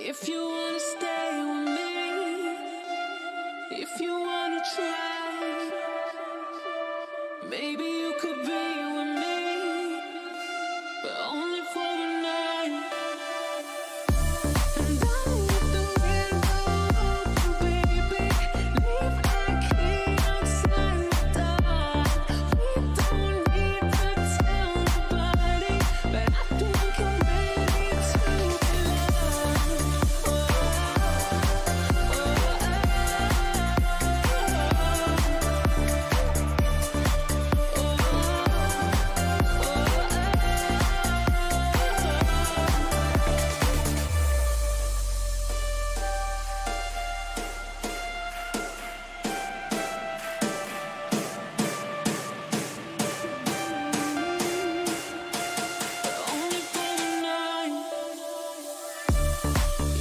If you wanna stay with me, if you wanna try, maybe you could be with me, but only for the night. And I'll let the window open, baby. Leave our key outside the door. We don't need to tell nobody, but I think I'm ready to be loved. Only for the night.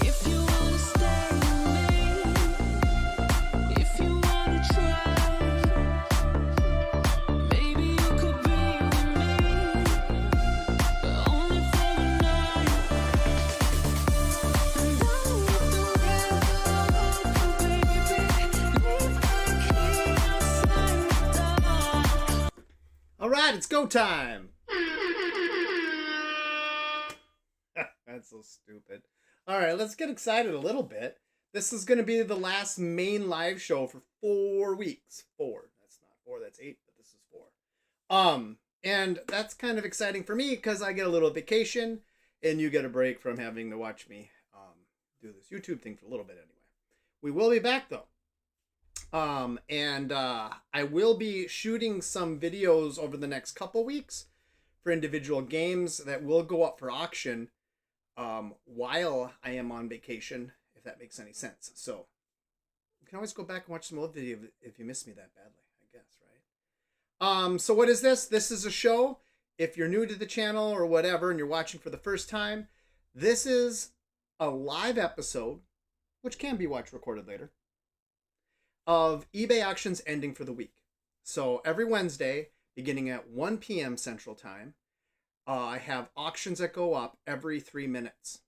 If you wanna stay with me, if you wanna try, maybe you could be with me, but only for the night. And I'll let the window open, baby. Leave our key outside the door. All right, it's go time. That's so stupid. All right, let's get excited a little bit. This is going to be the last main live show for 4 weeks. 4. That's not 4, that's 8, but this is 4. And that's kind of exciting for me because I get a little vacation and you get a break from having to watch me do this YouTube thing for a little bit anyway. We will be back though. I will be shooting some videos over the next couple weeks for individual games that will go up for auction while I am on vacation, if that makes any sense. So you can always go back and watch some old video if you miss me that badly, I guess, right? So what is this? This is a show. If you're new to the channel or whatever and you're watching for the first time, this is a live episode, which can be watched recorded later, of eBay auctions ending for the week. So every Wednesday, beginning at 1 p.m. Central Time, I have auctions that go up every 3 minutes.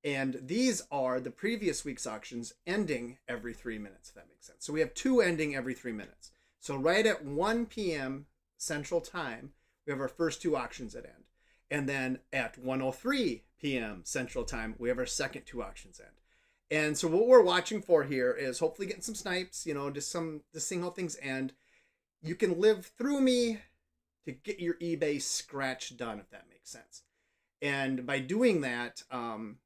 And these are the previous week's auctions ending every 3 minutes, if that makes sense. So we have 2 ending every 3 minutes. So right at 1 p.m. Central Time, we have our first 2 auctions that end. And then at 1:03 p.m. Central Time, we have our second 2 auctions end. And so what we're watching for here is hopefully getting some snipes, you know, just seeing how things end. You can live through me to get your eBay scratch done, if that makes sense. And by doing that,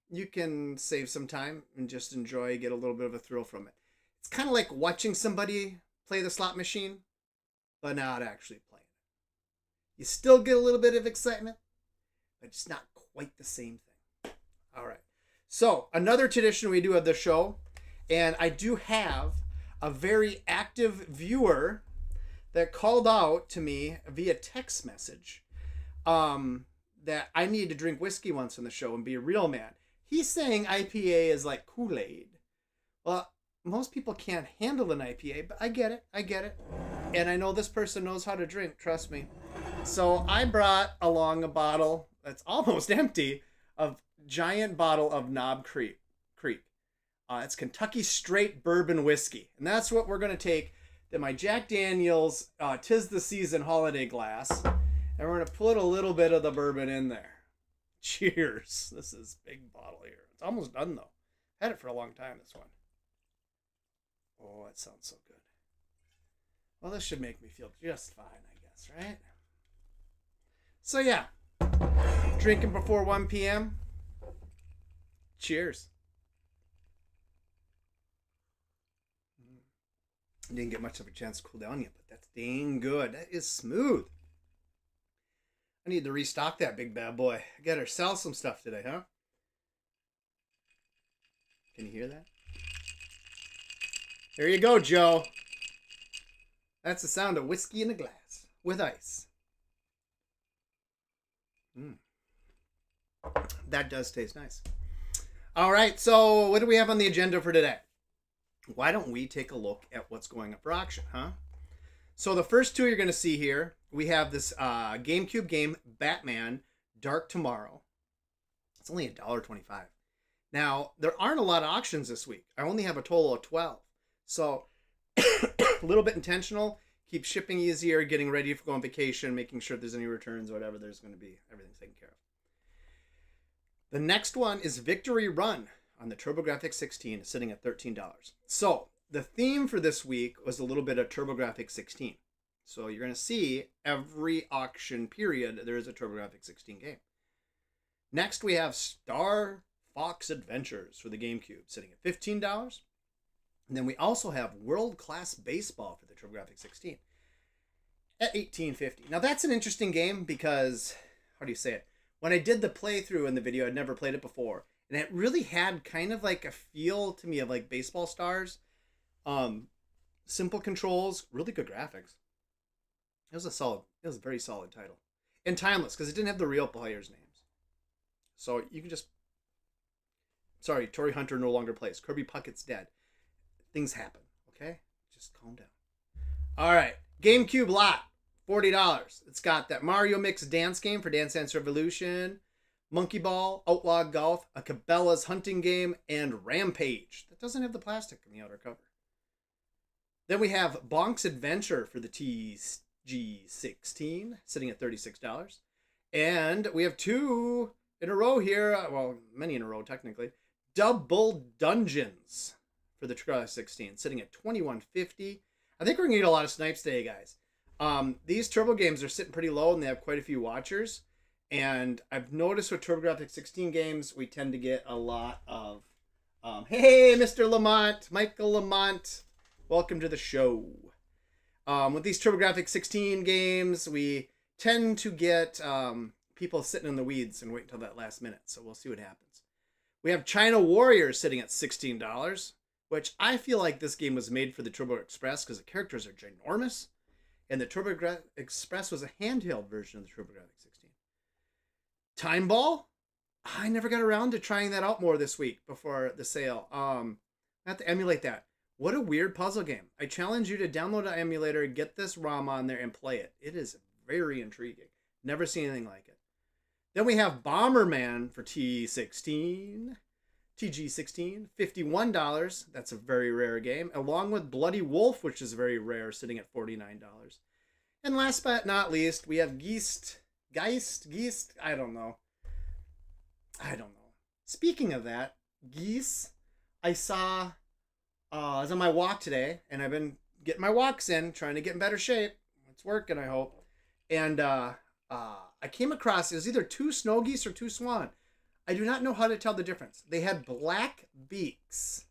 you can save some time and just enjoy, get a little bit of a thrill from it. It's kind of like watching somebody play the slot machine, but not actually playing it. You still get a little bit of excitement, but it's not quite the same thing. All right. So another tradition we do of the show, and I do have a very active viewer that called out to me via text message that I need to drink whiskey once on the show and be a real man. He's saying IPA is like Kool-Aid. Well, most people can't handle an IPA, but I get it. I get it. And I know this person knows how to drink, trust me. So I brought along a bottle that's almost empty of giant bottle of Knob Creek. It's Kentucky Straight Bourbon Whiskey. And that's what we're going to take to my Jack Daniel's 'Tis the Season holiday glass. And we're going to put a little bit of the bourbon in there. Cheers. This is a big bottle here. It's almost done though. Had it for a long time, this one. Oh, it sounds so good. Well, this should make me feel just fine, I guess, right? So yeah, drinking before 1 p.m. Cheers. I didn't get much of a chance to cool down yet, but that's dang good. That is smooth. I need to restock that big bad boy. I gotta sell some stuff today, huh? Can you hear that? There you go, Joe. That's the sound of whiskey in a glass with ice. That does taste nice. All right, so what do we have on the agenda for today? Why don't we take a look at what's going up for auction, huh? So the first 2 you're going to see here, we have this GameCube game, Batman Dark Tomorrow. It's only $1.25. Now, there aren't a lot of auctions this week. I only have a total of 12. So, a little bit intentional. Keep shipping easier, getting ready for going on vacation, making sure if there's any returns or whatever, there's going to be everything's taken care of. The next one is Victory Run on the TurboGrafx 16, sitting at $13. So, the theme for this week was a little bit of TurboGrafx 16. So, you're going to see every auction period, there is a TurboGrafx 16 game. Next, we have Star Fox Adventures for the GameCube, sitting at $15. And then we also have World Class Baseball for the TurboGrafx 16 at $18.50. Now that's an interesting game because, how do you say it? When I did the playthrough in the video, I'd never played it before. And it really had kind of like a feel to me of like Baseball Stars. Simple controls, really good graphics. It was a very solid title. And timeless, because it didn't have the real players' names. So you can just... Sorry, Torii Hunter no longer plays. Kirby Puckett's dead. Things happen, okay? Just calm down. All right, GameCube lot, $40. It's got that Mario Mix dance game for Dance Dance Revolution, Monkey Ball, Outlaw Golf, a Cabela's hunting game, and Rampage. That doesn't have the plastic in the outer cover. Then we have Bonk's Adventure for the TG16, sitting at $36. And we have two in a row here, well, many in a row technically, Double Dungeons for the TurboGrafx 16, sitting at $21.50. I think we're gonna get a lot of snipes today, guys. These Turbo games are sitting pretty low, and they have quite a few watchers. And I've noticed with TurboGrafx 16 games, we tend to get a lot of, hey, Mr. Lamont, Michael Lamont, welcome to the show. With these TurboGrafx 16 games, we tend to get people sitting in the weeds and wait until that last minute. So we'll see what happens. We have China Warriors sitting at $16. Which I feel like this game was made for the Turbo Express because the characters are ginormous. And the Turbo Express was a handheld version of the TurboGrafx 16. Time Ball? I never got around to trying that out more this week before the sale. I have to emulate that. What a weird puzzle game. I challenge you to download an emulator, get this ROM on there, and play it. It is very intriguing. Never seen anything like it. Then we have Bomberman for TG16, $51. That's a very rare game, along with Bloody Wolf, which is very rare, sitting at $49. And last but not least, we have Geist. I don't know. Speaking of that, Geese, I saw, I was on my walk today, and I've been getting my walks in, trying to get in better shape. It's working, I hope. And I came across, it was either two snow geese or two swan. I do not know how to tell the difference. They had black beaks.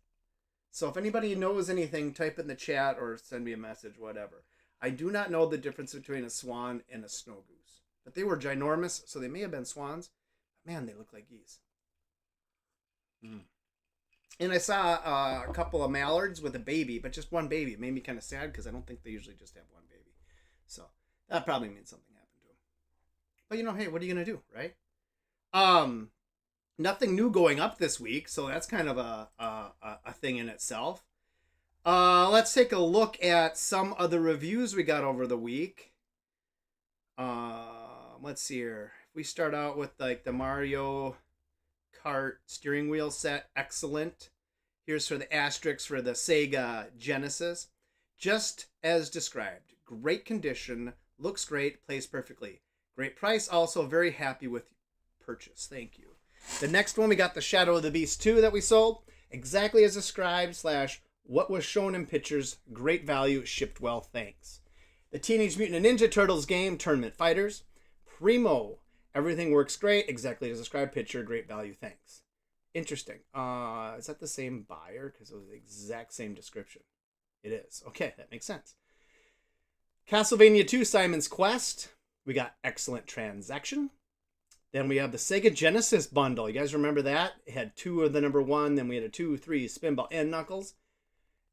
So if anybody knows anything, type it in the chat or send me a message, whatever. I do not know the difference between a swan and a snow goose. But they were ginormous, so they may have been swans. But man, they look like geese. And I saw a couple of mallards with a baby, but just one baby. It made me kind of sad because I don't think they usually just have one baby. So that probably means something happened to them. But you know, hey, what are you going to do, right? Nothing new going up this week, so that's kind of a thing in itself. Let's take a look at some of the reviews we got over the week. Let's see here. If we start out with like the Mario Kart steering wheel set, excellent. Here's for the asterisks for the Sega Genesis. Just as described. Great condition, looks great, plays perfectly. Great price, also very happy with purchase. Thank you. The next one, we got the Shadow of the Beast 2 that we sold. Exactly as described / what was shown in pictures. Great value, shipped well, thanks. The Teenage Mutant Ninja Turtles game, Tournament Fighters. Primo, everything works great. Exactly as described, picture, great value, thanks. Interesting. Is that the same buyer? Because it was the exact same description. It is. Okay, that makes sense. Castlevania 2, Simon's Quest. We got excellent transaction. Then we have the Sega Genesis bundle. You guys remember that? It had 2 of the number 1. Then we had a 2, 3 Spinball and Knuckles.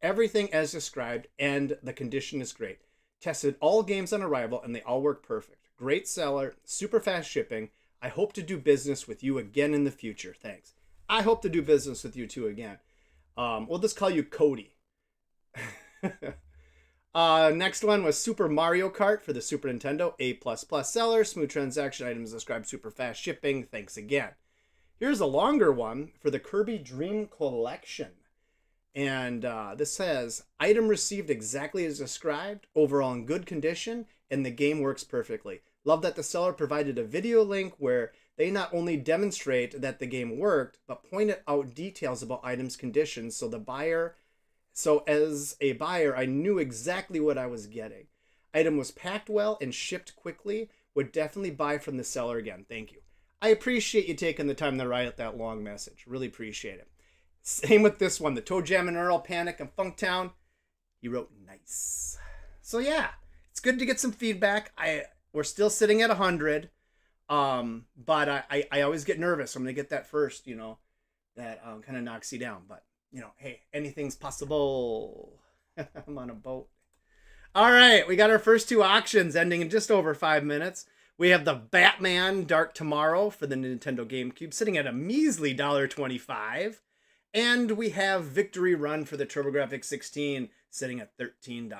Everything as described, and the condition is great. Tested all games on arrival, and they all work perfect. Great seller, super fast shipping. I hope to do business with you again in the future. Thanks. I hope to do business with you too again. We'll just call you Cody. Next one was Super Mario Kart for the Super Nintendo. A++ seller, smooth transaction, items described, super fast shipping. Thanks again. Here's a longer one for the Kirby Dream Collection. And this says, item received exactly as described, overall in good condition, and the game works perfectly. Love that the seller provided a video link where they not only demonstrate that the game worked, but pointed out details about items' conditions so as a buyer, I knew exactly what I was getting. Item was packed well and shipped quickly. Would definitely buy from the seller again. Thank you. I appreciate you taking the time to write that long message. Really appreciate it. Same with this one, the Toe Jam and Earl Panic and Funktown. He wrote nice. So yeah, it's good to get some feedback. We're still sitting at 100, but I always get nervous. I'm gonna get that first, that kind of knocks you down. But hey, anything's possible. I'm on a boat. All right, we got our first two auctions ending in just over 5 minutes. We have the Batman Dark Tomorrow for the Nintendo GameCube sitting at a measly $1.25. And we have Victory Run for the TurboGrafx 16 sitting at $13.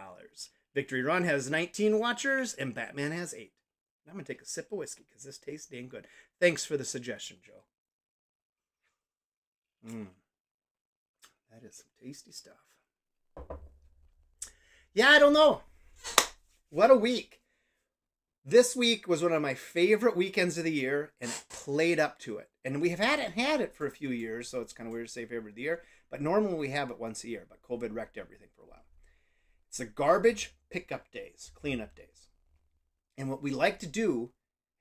Victory Run has 19 watchers and Batman has 8. I'm going to take a sip of whiskey because this tastes dang good. Thanks for the suggestion, Joe. That is some tasty stuff. Yeah, I don't know. What a week. This week was one of my favorite weekends of the year, and it played up to it. And we have had it for a few years, so it's kind of weird to say favorite of the year. But normally we have it once a year, but COVID wrecked everything for a while. It's the garbage pickup days, cleanup days. And what we like to do,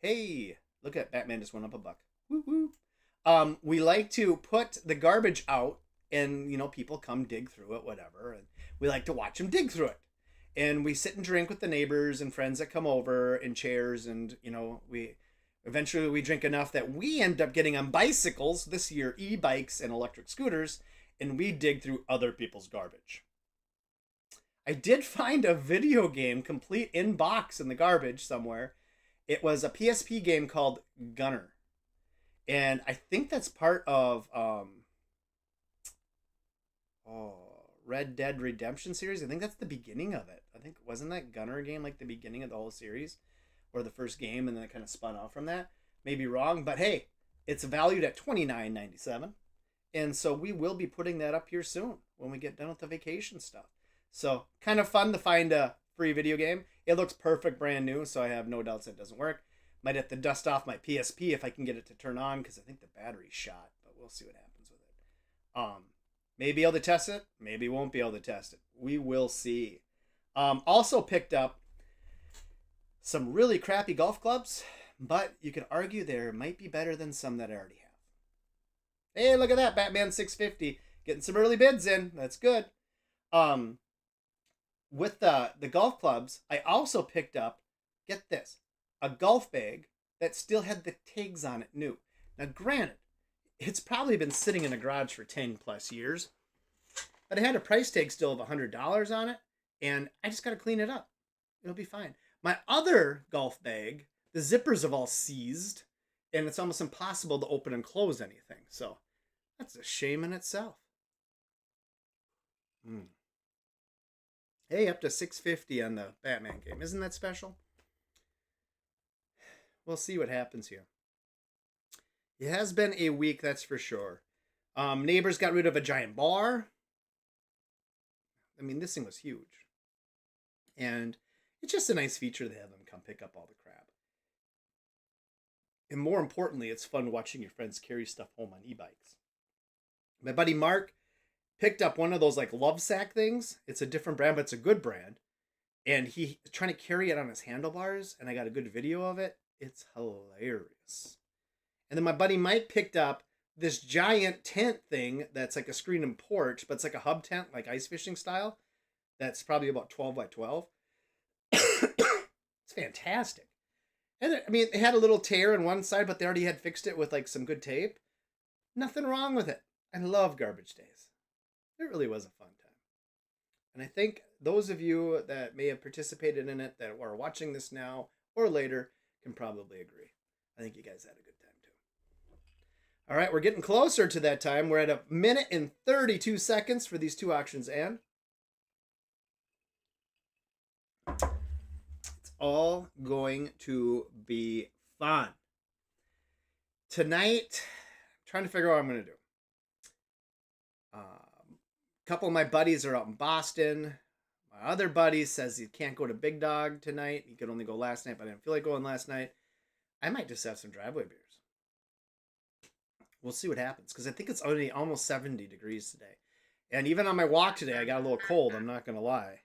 hey, look at Batman just went up $1. Woo-woo. We like to put the garbage out, and, people come dig through it, whatever. And we like to watch them dig through it. And we sit and drink with the neighbors and friends that come over in chairs. And, we eventually drink enough that we end up getting on bicycles, this year e-bikes and electric scooters, and we dig through other people's garbage. I did find a video game complete in box in the garbage somewhere. It was a PSP game called Gunner. And I think that's part of Red Dead Redemption series. I think that's the beginning of it. I think, wasn't that Gunner game like the beginning of the whole series? Or the first game, and then it kind of spun off from that? Maybe wrong, but hey, it's valued at $29.97. And so we will be putting that up here soon when we get done with the vacation stuff. So kind of fun to find a free video game. It looks perfect, brand new, so I have no doubts it doesn't work. Might have to dust off my PSP if I can get it to turn on, because I think the battery's shot, but we'll see what happens with it. Maybe be able to test it, maybe won't be able to test it. We will see. Also picked up some really crappy golf clubs, but you could argue there might be better than some that I already have. Hey, look at that, Batman 650. Getting some early bids in. That's good. With the golf clubs, I also picked up, get this, a golf bag that still had the tags on it new. Now, granted, it's probably been sitting in a garage for 10 plus years, but it had a price tag still of $100 on it, and I just got to clean it up. It'll be fine. My other golf bag, the zippers have all seized, and it's almost impossible to open and close anything. So that's a shame in itself. Hey, up to $650 on the Batman game. Isn't that special? We'll see what happens here. It has been a week, that's for sure. Neighbors got rid of a giant bar. I mean, this thing was huge. And it's just a nice feature to have them come pick up all the crap. And more importantly, it's fun watching your friends carry stuff home on e-bikes. My buddy Mark picked up one of those like love sack things. It's a different brand, but it's a good brand. And he's trying to carry it on his handlebars, and I got a good video of it. It's hilarious. And then my buddy Mike picked up this giant tent thing that's like a screen and porch, but it's like a hub tent, like ice fishing style. That's probably about 12 by 12. It's fantastic. And it had a little tear in one side, but they already had fixed it with like some good tape. Nothing wrong with it. I love garbage days. It really was a fun time. And I think those of you that may have participated in it that are watching this now or later can probably agree. I think you guys had a good time too. All right, we're getting closer to that time. We're at 1 minute and 32 seconds for these two auctions, and it's all going to be fun. Tonight, I'm trying to figure out what I'm going to do. A couple of my buddies are out in Boston. My other buddy says he can't go to Big Dog tonight. He could only go last night, but I didn't feel like going last night. I might just have some driveway beers. We'll see what happens, because I think it's already almost 70 degrees today. And even on my walk today, I got a little cold. I'm not going to lie.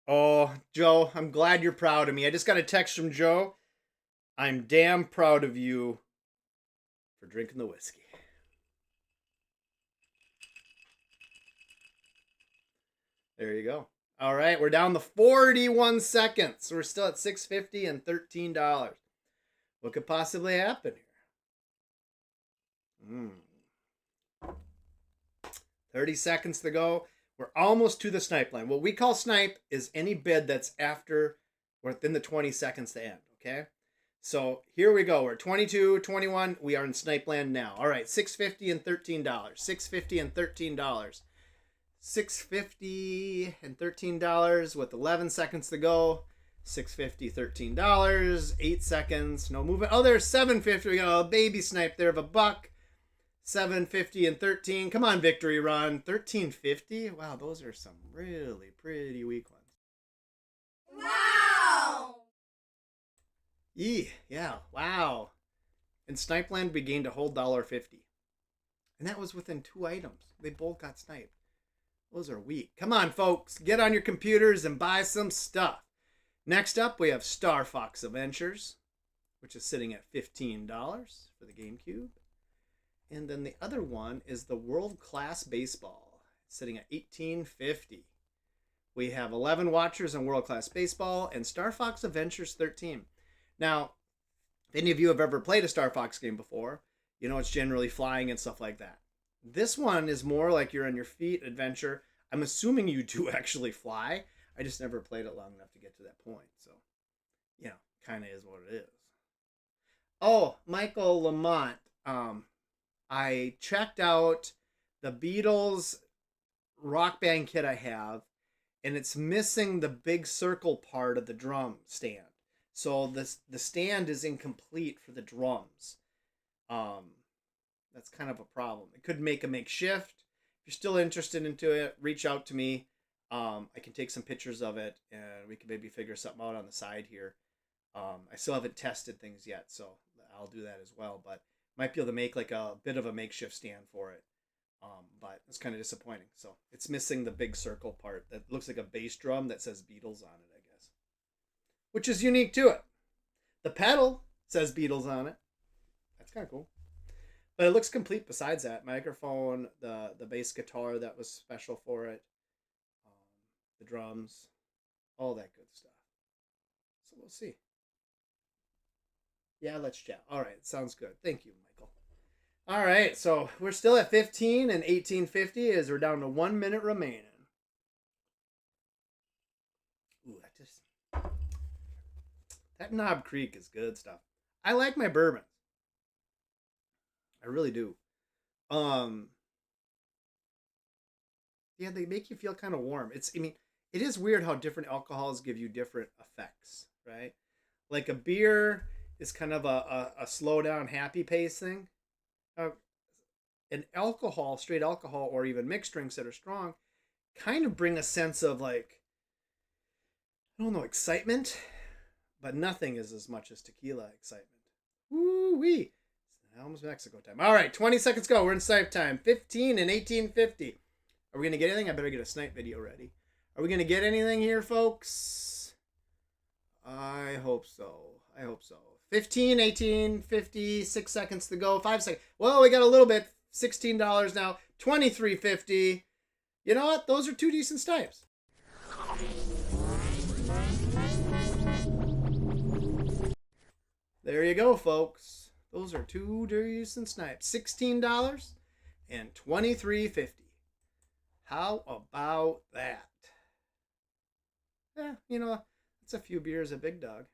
Oh, Joe, I'm glad you're proud of me. I just got a text from Joe. I'm damn proud of you for drinking the whiskey. There you go. All right, we're down to 41 seconds. We're still at $6.50 and $13. What could possibly happen here? 30 seconds to go. We're almost to the snipe line. What we call snipe is any bid that's after or within the 20 seconds to end, okay? So here we go. We're 22, 21. We are in snipe land now. All right, $6.50 and $13. $6.50 and $13. $6.50 and $13 with 11 seconds to go. $6.50, $13. 8 seconds. No movement. Oh, there's $7.50. We got a baby snipe there of a buck. $7.50 and $13. Come on, victory run. $13.50. Wow, those are some really pretty weak ones. Wow! Yeah, wow. In Snipeland, we gained a whole $1.50. And that was within 2 items. They both got sniped. Those are weak. Come on, folks. Get on your computers and buy some stuff. Next up, we have Star Fox Adventures, which is sitting at $15 for the GameCube. And then the other one is the World Class Baseball, sitting at $18.50. We have 11 watchers on World Class Baseball and Star Fox Adventures 13. Now, if any of you have ever played a Star Fox game before, you know it's generally flying and stuff like that. This one is more like you're on your feet adventure. I'm assuming you do actually fly. I just never played it long enough to get to that point. So, you know, kind of is what it is. Oh, Michael Lamont. I checked out the Beatles Rock Band kit I have, and it's missing the big circle part of the drum stand. So the stand is incomplete for the drums. That's kind of a problem. It could make a makeshift. If you're still interested into it, reach out to me. I can take some pictures of it, and we can maybe figure something out on the side here. I still haven't tested things yet, so I'll do that as well. But might be able to make like a bit of a makeshift stand for it. But it's kind of disappointing. So it's missing the big circle part that looks like a bass drum that says Beatles on it, I guess. Which is unique to it. The pedal says Beatles on it. That's kind of cool. But it looks complete besides that. Microphone, the bass guitar that was special for it, the drums, all that good stuff. So we'll see. Yeah, let's chat. All right, sounds good. Thank you, Michael. All right, so we're still at 15 and 1850 as we're down to 1 minute remaining. Ooh, that Knob Creek is good stuff. I like my bourbons. I really do. Yeah, they make you feel kind of warm. It is weird how different alcohols give you different effects, right? Like a beer is kind of a slow down, happy pace thing. An alcohol, straight alcohol, or even mixed drinks that are strong, kind of bring a sense of like, I don't know, excitement, but nothing is as much as tequila excitement. Woo-wee. It's almost Mexico time. All right, 20 seconds go. We're in snipe time. 15 and 1850. Are we going to get anything? I better get a snipe video ready. Are we going to get anything here, folks? I hope so. 15, 18, 50, 6 seconds to go. 5 seconds. Well, we got a little bit. $16 now. $23.50. You know what? Those are 2 decent snipes. There you go, folks. Those are 2 decent snipes. $16 and $23.50. How about that? Yeah, you know, it's a few beers at Big Dog.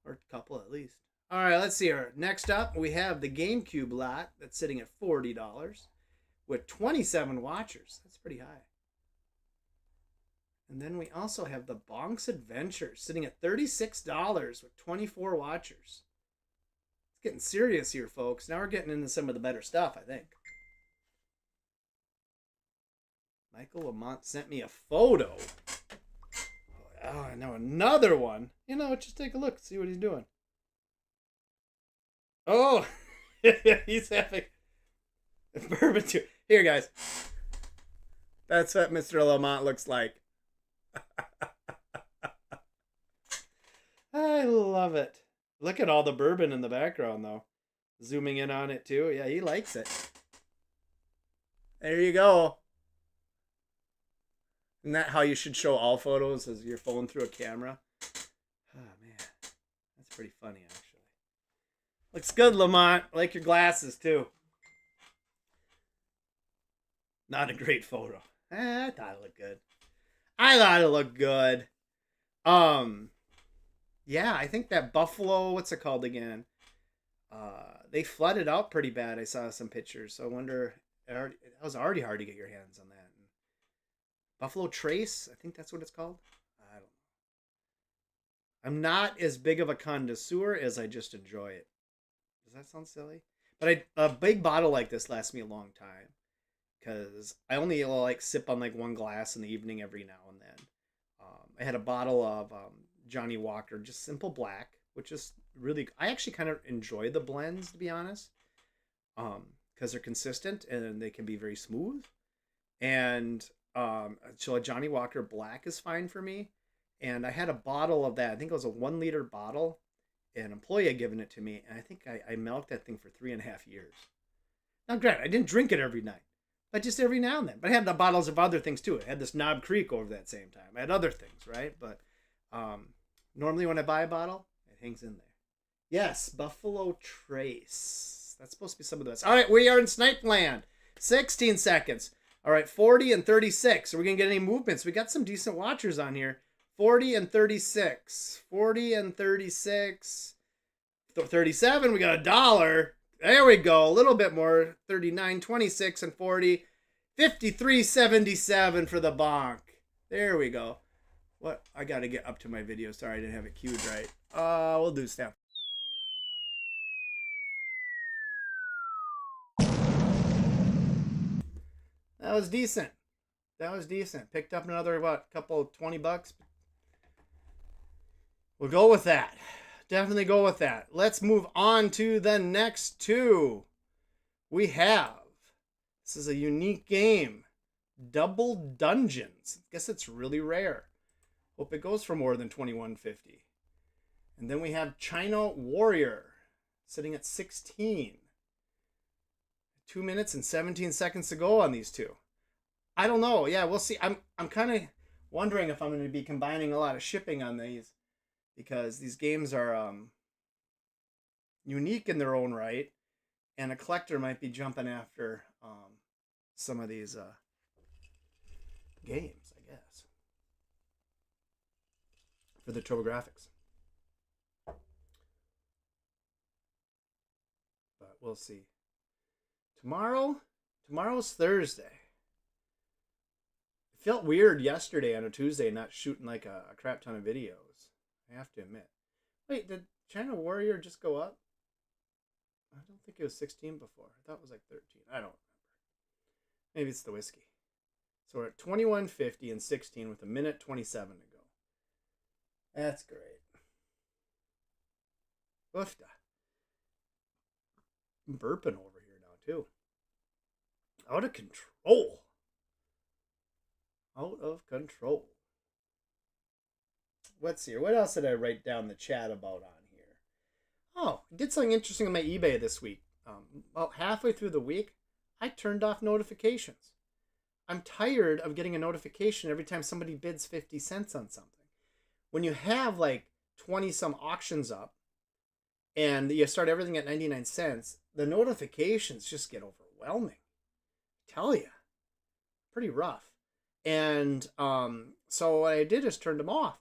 Or a couple at least. All right, let's see here. Next up, we have the GameCube lot that's sitting at $40 with 27 watchers. That's pretty high. And then we also have the Bonk's Adventures sitting at $36 with 24 watchers. It's Getting serious here, folks. Now we're getting into some of the better stuff, I think. Michael Lamont sent me a photo. Oh, now another one. You know, just take a look, see what he's doing. Oh, he's having bourbon too. Here, guys. That's what Mr. Lamont looks like. I love it. Look at all the bourbon in the background, though. Zooming in on it, too. Yeah, he likes it. There you go. Isn't that how you should show all photos, as your phone through a camera? Oh, man. That's pretty funny, actually. Looks good, Lamont. I like your glasses, too. Not a great photo. I thought it looked good. I thought it looked good. Yeah, I think that Buffalo, what's it called again? They flooded out pretty bad. I saw some pictures, so I wonder. It was already hard to get your hands on that. Buffalo Trace, I think that's what it's called. I don't know. I'm not as big of a connoisseur as I just enjoy it. Does that sound silly? But a big bottle like this lasts me a long time, because I only like sip on like one glass in the evening every now and then. I had a bottle of Johnny Walker, just simple black, which is really, I actually kind of enjoy the blends, to be honest, because they're consistent and they can be very smooth. And so a Johnny Walker black is fine for me. And I had a bottle of that. I think it was a 1 liter bottle. An employee had given it to me, and I think I milked that thing for 3.5 years. Now, granted, I didn't drink it every night, but just every now and then. But I had the bottles of other things too. I had this Knob Creek over that same time. I had other things, right? But normally when I buy a bottle, it hangs in there. Yes, Buffalo Trace. That's supposed to be some of the best. All right, we are in Snipe Land. 16 seconds. All right, 40 and 36. Are we going to get any movements? We got some decent watchers on here. 40 and 36. 40 and 36. 37, we got $1. There we go. A little bit more. 39, 26, and 40. 53.77 for the bonk. There we go. What? I got to get up to my video. Sorry, I didn't have it queued right. We'll do snap. That was decent. That was decent. Picked up another, couple $20. We'll go with that. Definitely go with that. Let's move on to the next two. We have, this is a unique game, Double Dungeons. I guess it's really rare. Hope it goes for more than $21.50. And then we have China Warrior sitting at 16. 2 minutes and 17 seconds to go on these two. I don't know. Yeah, we'll see. I'm kind of wondering if I'm going to be combining a lot of shipping on these, because these games are unique in their own right, and a collector might be jumping after some of these games, I guess, for the TurboGrafx. But we'll see. Tomorrow's Thursday. It felt weird yesterday on a Tuesday not shooting like a crap ton of videos. I have to admit. Wait, did China Warrior just go up? I don't think it was 16 before. I thought it was like 13. I don't remember. Maybe it's the whiskey. So we're at 21.50 and 16 with 1:27 to go. That's great. Oofda. I'm burping over here now too. Out of control. Out of control. Let's see here. What else did I write down the chat about on here? Oh, I did something interesting on my eBay this week. About halfway through the week, I turned off notifications. I'm tired of getting a notification every time somebody bids 50 cents on something. When you have like 20 some auctions up and you start everything at 99 cents, the notifications just get overwhelming. I tell you. Pretty rough. And so what I did is turned them off.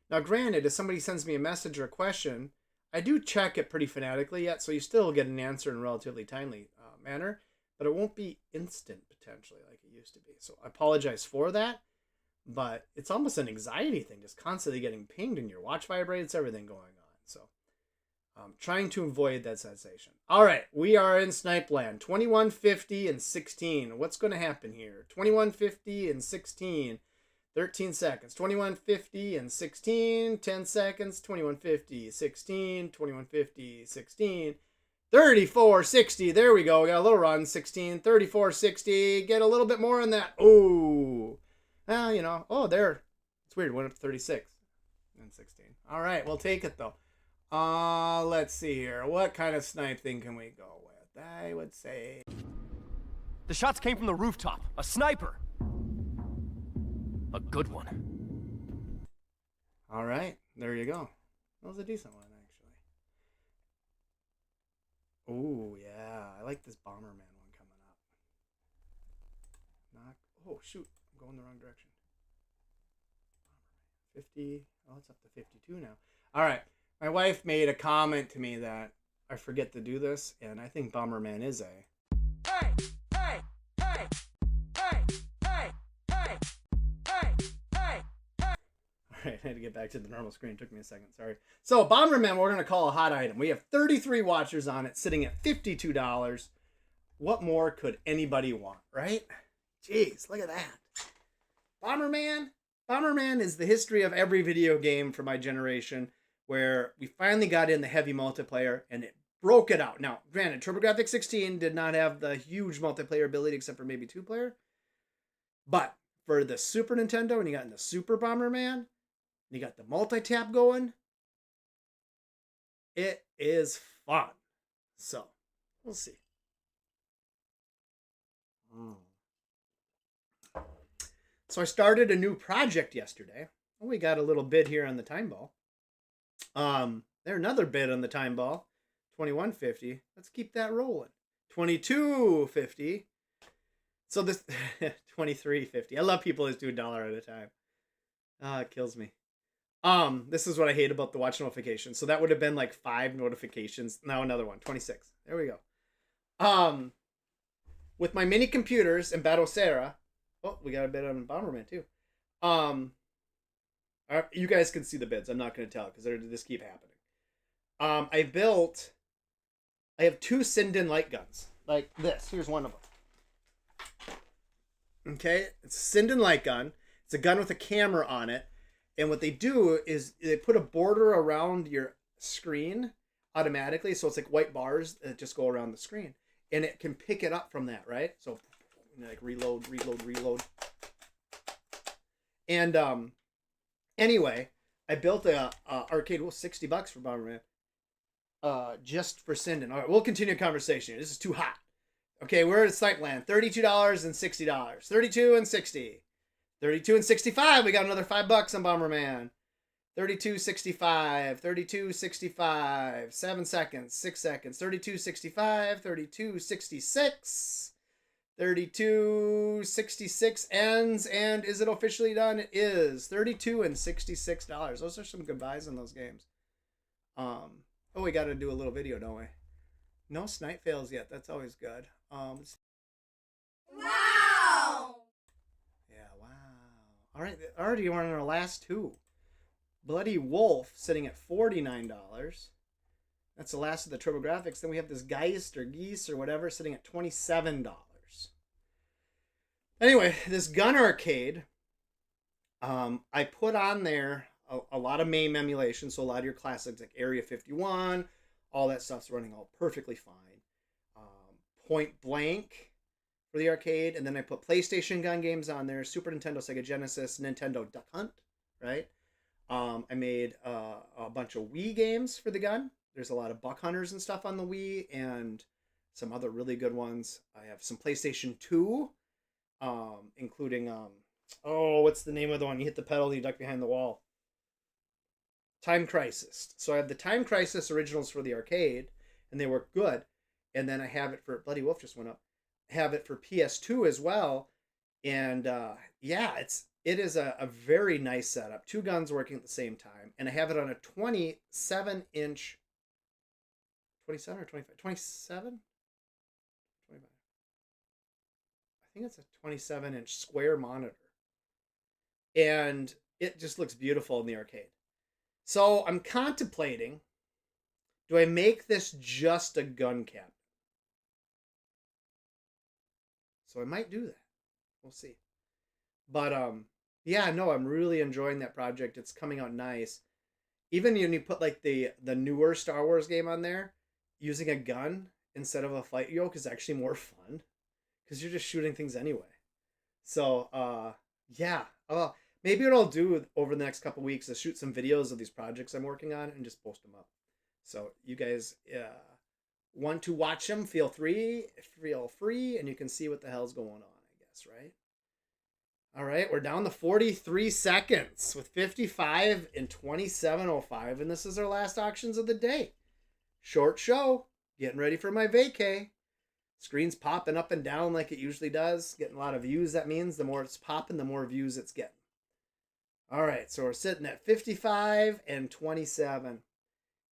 Now, granted, if somebody sends me a message or a question, I do check it pretty fanatically yet, so you still get an answer in a relatively timely manner, but it won't be instant, potentially, like it used to be. So I apologize for that, but it's almost an anxiety thing, just constantly getting pinged, and your watch vibrates, everything going on. So Trying to avoid that sensation. All right, we are in Snipe Land. 2150 and 16. What's going to happen here? 2150 and 16. 13 seconds. 2150 and 16. 10 seconds. 2150, 16. 2150, 16. 3460. There we go. We got a little run. 16. 3460. Get a little bit more on that. Oh. Well, you know. Oh, there. It's weird. Went up to 36 and 16. All right. We'll take it, though. Let's see here. What kind of snipe thing can we go with? I would say... The shots came from the rooftop. A sniper. A good one. All right. There you go. That was a decent one, actually. Oh, yeah. I like this Bomberman one coming up. Oh, shoot. I'm going the wrong direction. 50. Oh, it's up to 52 now. All right. My wife made a comment to me that I forget to do this, and I think Bomberman is a... Hey! Hey! Hey! Hey! Hey! Hey! Hey! Hey! All right, I had to get back to the normal screen. It took me a second, sorry. So, Bomberman, we're going to call a hot item. We have 33 watchers on it, sitting at $52. What more could anybody want, right? Jeez, look at that. Bomberman? Bomberman is the history of every video game for my generation, where we finally got in the heavy multiplayer and it broke it out. Now, granted, TurboGrafx 16 did not have the huge multiplayer ability except for maybe 2-player. But for the Super Nintendo, and you got in the Super Bomberman, and you got the multi-tap going, it is fun. So, we'll see. So I started a new project yesterday. Oh, we got a little bid here on the time ball. There another bid on the time ball. 2150. Let's keep that rolling. 2250. So this 2350. I love people that do $1 at a time. It kills me. This is what I hate about the watch notifications. So that would have been like 5 notifications. Now another one. 26. There we go. With my mini computers and Batocera. Oh, we got a bid on Bomberman too. You guys can see the bids. I'm not going to tell because they just keep happening. I have 2 Sinden light guns. Like this. Here's one of them. Okay. It's a Sinden light gun. It's a gun with a camera on it. And what they do is they put a border around your screen automatically. So it's like white bars that just go around the screen. And it can pick it up from that, right? So like reload. And anyway, I built a arcade. Well, $60 for Bomberman. Just for Sinden. All right, we'll continue the conversation here. This is too hot. Okay, we're at Snipe Land. $32 and $60. 32 and 60. 32 and 65. We got another $5 on Bomberman. 32.65. 32.65. 7 seconds. 6 seconds. 32.65. 32.66. 32.66 ends, and is it officially done? It is. 32 and $66. Those are some good buys in those games. Oh, we got to do a little video, don't we? No snipe fails yet. That's always good. Wow! Yeah, wow. All right, already we're on our last 2. Bloody Wolf sitting at $49. That's the last of the TurboGrafx. Then we have this Geist or Geese or whatever sitting at $27. Anyway, this gun arcade, I put on there a lot of MAME emulation, so a lot of your classics like Area 51, all that stuff's running all perfectly fine. Point Blank for the arcade, and then I put PlayStation gun games on there, Super Nintendo, Sega Genesis, Nintendo Duck Hunt, right? I made a bunch of Wii games for the gun. There's a lot of Buck Hunters and stuff on the Wii, and some other really good ones. I have some PlayStation 2, including what's the name of the one? You hit the pedal, you duck behind the wall. Time Crisis. So I have the Time Crisis originals for the arcade, and they work good. And then I have it for Bloody Wolf just went up. I have it for PS2 as well, and yeah, it is a very nice setup. 2 guns working at the same time, and I have it on a 27-inch. 27 or 25? 27? 25. I think it's a 27-inch square monitor. And it just looks beautiful in the arcade. So I'm contemplating Do I make this just a gun cabinet? So I might do that. We'll see. But yeah, no, I'm really enjoying that project. It's coming out nice. Even when you put like the newer Star Wars game on there, using a gun instead of a fight yoke is actually more fun because you're just shooting things anyway. So yeah, maybe what I'll do over the next couple weeks is shoot some videos of these projects I'm working on and just post them up. So you guys want to watch them, feel free, and you can see what the hell's going on, I guess, right? All right, we're down to 43 seconds with 55 and 27.05, and this is our last auctions of the day. Short show, getting ready for my vacay. Screen's popping up and down like it usually does. Getting a lot of views, that means the more it's popping, the more views it's getting. All right, so we're sitting at 55 and 27.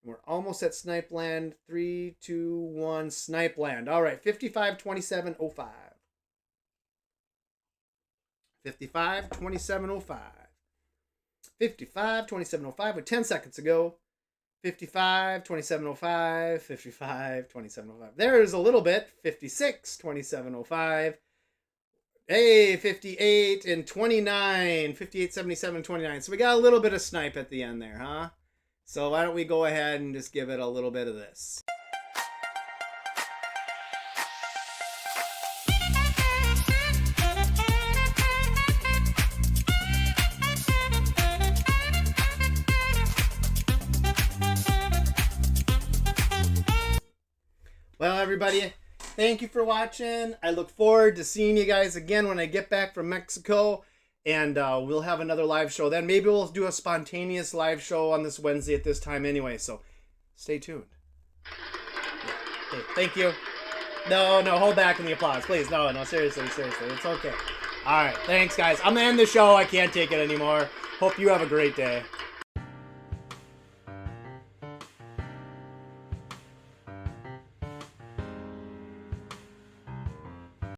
We're almost at Snipe Land. 3, 2, 1, Snipe Land. All right, 55, 27, 05. 55, 27, 05. 55, 27, 05 with 10 seconds ago. 55, 27, 05. 55, 27, 05. There's a little bit. 56, 27, 05. Hey, 58 and 29. 58, 77, 29. So we got a little bit of snipe at the end there, huh? So why don't we go ahead and just give it a little bit of this. Well, everybody, thank you for watching. I look forward to seeing you guys again when I get back from Mexico. And we'll have another live show then. Maybe we'll do a spontaneous live show on this Wednesday at this time anyway. So stay tuned. Yeah. Okay, thank you. No, hold back in the applause. Please, no, seriously. It's okay. All right, thanks, guys. I'm going to end the show. I can't take it anymore. Hope you have a great day.